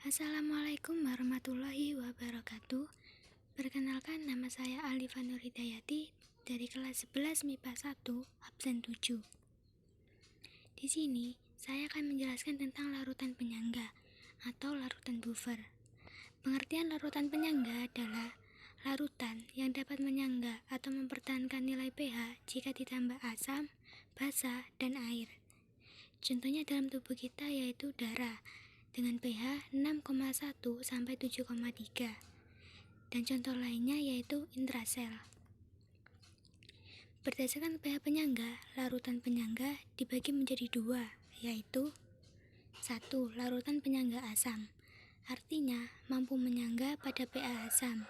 Assalamualaikum warahmatullahi wabarakatuh. Perkenalkan, nama saya Alifa Nur Hidayati dari kelas 11 MIPA 1 absen 7. Di sini saya akan menjelaskan tentang larutan penyangga atau larutan buffer. Pengertian larutan penyangga adalah larutan yang dapat menyangga atau mempertahankan nilai pH jika ditambah asam, basa, dan air. Contohnya dalam tubuh kita yaitu darah dengan pH 6,1 sampai 7,3. Dan contoh lainnya yaitu intrasel. Berdasarkan pH penyangga, larutan penyangga dibagi menjadi dua, yaitu 1. Larutan penyangga asam, artinya mampu menyangga pada pH asam.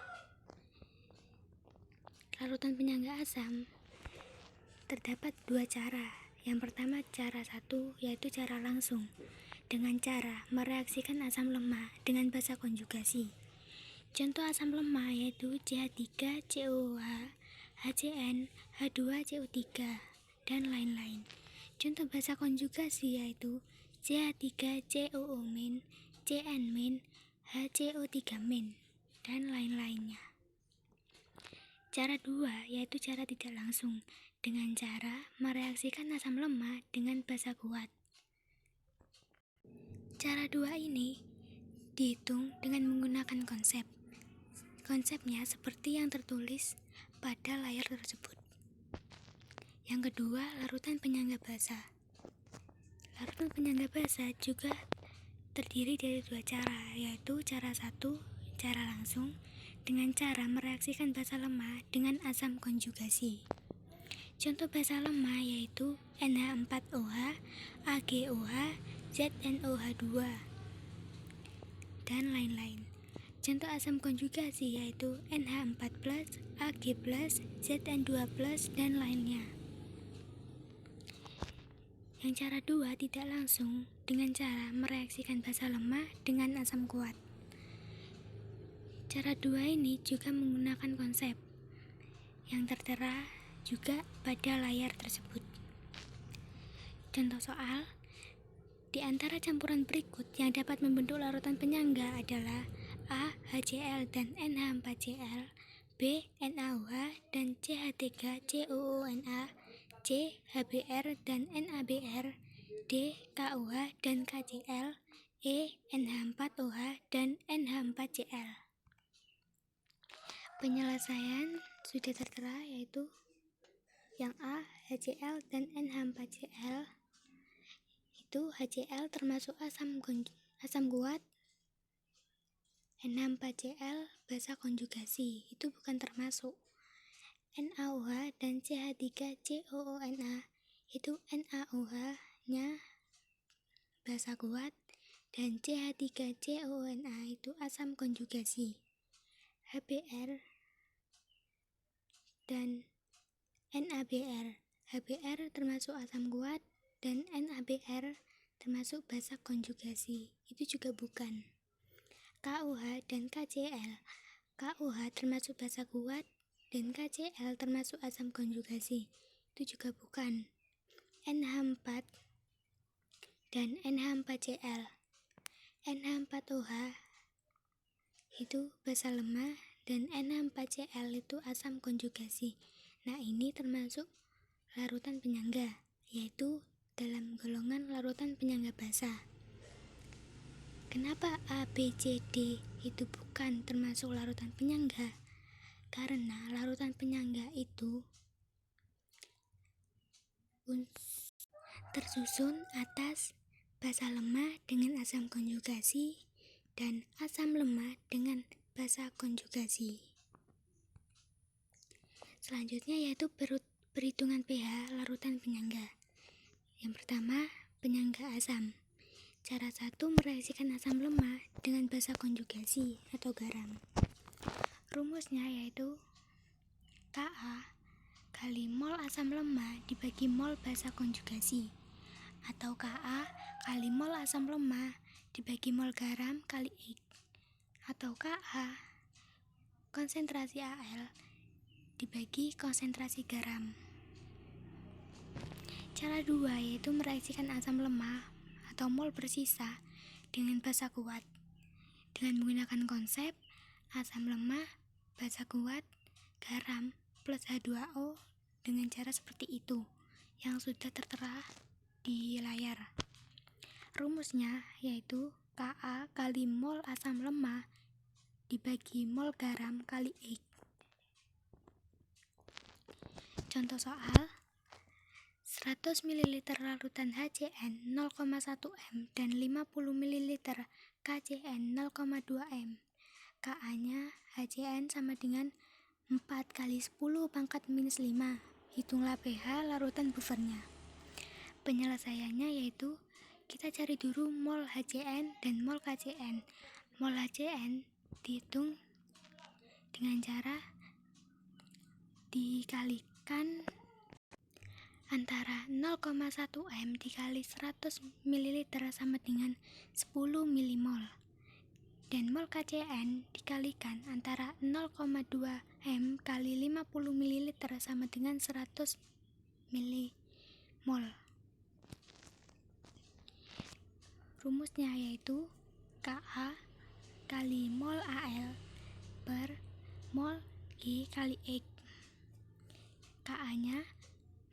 Larutan penyangga asam terdapat dua cara. Yang pertama, cara 1, yaitu cara langsung, dengan cara mereaksikan asam lemah dengan basa konjugasi. Contoh asam lemah yaitu CH3COOH, HCN, H2CO3, dan lain-lain. Contoh basa konjugasi yaitu CH3COO-, CN-, HCO3-, dan lain-lainnya. Cara 2 yaitu cara tidak langsung, dengan cara mereaksikan asam lemah dengan basa kuat. Cara 2 ini dihitung dengan menggunakan konsep. Konsepnya seperti yang tertulis pada layar tersebut. Yang kedua, larutan penyangga basa. Larutan penyangga basa juga terdiri dari dua cara, yaitu cara 1, cara langsung, dengan cara mereaksikan basa lemah dengan asam konjugasi. Contoh basa lemah yaitu NH4OH, AgOH, ZnOH2, dan lain-lain. Contoh asam konjugasi yaitu NH4+, Ag+, Zn2+, dan lainnya. Yang cara 2 tidak langsung, dengan cara mereaksikan basa lemah dengan asam kuat. Cara 2 ini juga menggunakan konsep yang tertera juga pada layar tersebut. Contoh soal, di antara campuran berikut yang dapat membentuk larutan penyangga adalah A. HCl dan NH4Cl, B. NaOH dan CH3COONA, C. HBr dan NaBr, D. KOH dan KCl, E. NH4OH dan NH4Cl. Penyelesaian sudah tertera yaitu yang A. HCl dan NH4Cl. Itu HCl termasuk asam kuat, NH4Cl basa konjugasi, itu bukan termasuk. NaOH dan CH3COONA itu NaOH nya basa kuat dan CH3COONA itu asam konjugasi. HBr dan NaBr, HBr termasuk asam kuat dan NaBr termasuk basa konjugasi, itu juga bukan. KOH dan KCl, KOH termasuk basa kuat dan KCl termasuk asam konjugasi, itu juga bukan. NH4 dan NH4Cl, NH4OH itu basa lemah dan NH4Cl itu asam konjugasi. Nah, ini termasuk larutan penyangga, yaitu dalam golongan larutan penyangga basa. Kenapa A, B, C, D itu bukan termasuk larutan penyangga? Karena larutan penyangga itu tersusun atas basa lemah dengan asam konjugasi dan asam lemah dengan basa konjugasi. Selanjutnya yaitu perhitungan pH larutan penyangga. Yang pertama, penyangga asam. Cara 1 mereaksikan asam lemah dengan basa konjugasi atau garam. Rumusnya yaitu Ka kali mol asam lemah dibagi mol basa konjugasi, atau Ka kali mol asam lemah dibagi mol garam kali X, atau Ka konsentrasi Al dibagi konsentrasi garam. Cara 2 yaitu mereaksikan asam lemah atau mol bersisa dengan basa kuat. dengan menggunakan konsep asam lemah, basa kuat, garam, plus H2O dengan cara seperti itu yang sudah tertera di layar. Rumusnya yaitu Ka kali mol asam lemah dibagi mol garam kali X. Contoh soal, 100 ml larutan HCN 0,1 m dan 50 ml KCN 0,2 m. Ka-nya HCN sama dengan 4 kali 10 pangkat minus 5. Hitunglah pH larutan buffernya. Penyelesaiannya yaitu kita cari dulu mol HCN dan mol KCN. Mol HCN dihitung dengan cara dikalikan antara 0,1 m dikali 100 ml sama dengan 10 milimol. Dan mol KCN dikalikan antara 0,2 m kali 50 ml sama dengan 100 milimol. Rumusnya yaitu Ka kali mol Al per mol G kali X. Ka-nya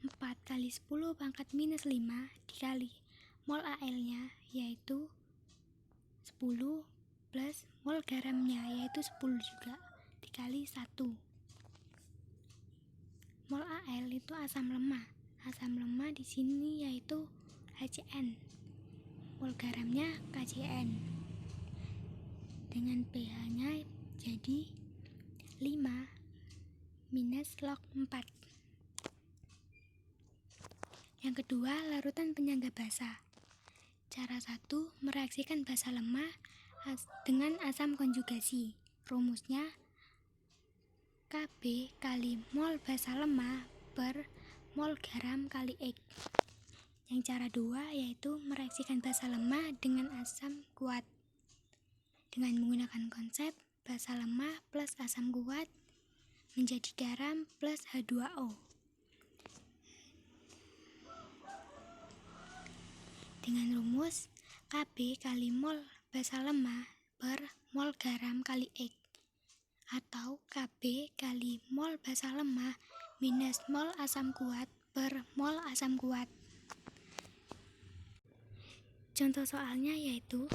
4 kali 10 pangkat minus 5 dikali mol Al-nya yaitu 10 plus mol garamnya yaitu 10 juga dikali 1. Mol Al itu asam lemah. Asam lemah di sini yaitu HCN. Mol garamnya KCN. Dengan pH-nya jadi 5 minus log 4. Yang kedua, larutan penyangga basa. Cara 1, mereaksikan basa lemah dengan asam konjugasi. Rumusnya Kb kali mol basa lemah per mol garam kali X. Yang cara 2 yaitu mereaksikan basa lemah dengan asam kuat dengan menggunakan konsep basa lemah plus asam kuat menjadi garam plus H2O. Dengan rumus Kb kali mol basa lemah per mol garam kali X atau Kb kali mol basa lemah minus mol asam kuat per mol asam kuat. Contoh soalnya yaitu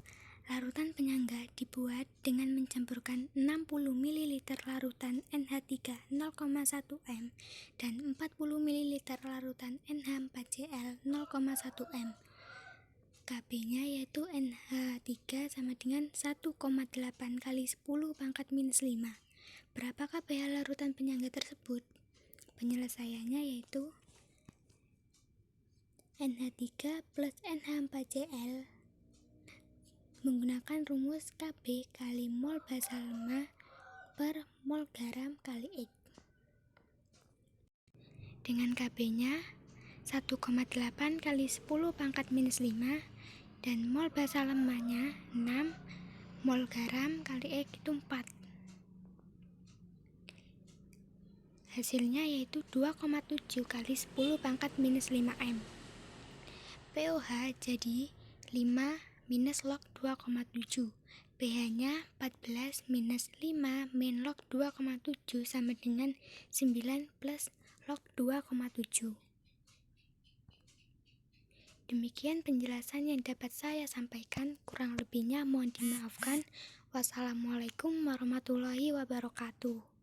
larutan penyangga dibuat dengan mencampurkan 60 ml larutan NH3 0,1 m dan 40 ml larutan NH4Cl 0,1 m. Kb-nya yaitu NH3 sama dengan 1,8 kali 10 pangkat minus 5. Berapakah pH larutan penyangga tersebut? Penyelesaiannya yaitu NH3 plus NH4Cl menggunakan rumus Kb kali mol basa lemah per mol garam kali X. Dengan Kb-nya 1,8 kali 10 pangkat minus 5 dan mol basa lemahnya 6, mol garam kali X itu 4. Hasilnya yaitu 2,7 kali 10 pangkat minus 5 m. pOH jadi 5 minus log 2,7. pH-nya 14 minus 5 min log 2,7 sama dengan 9 plus log 2,7. Demikian penjelasan yang dapat saya sampaikan, kurang lebihnya mohon dimaafkan. Wassalamualaikum warahmatullahi wabarakatuh.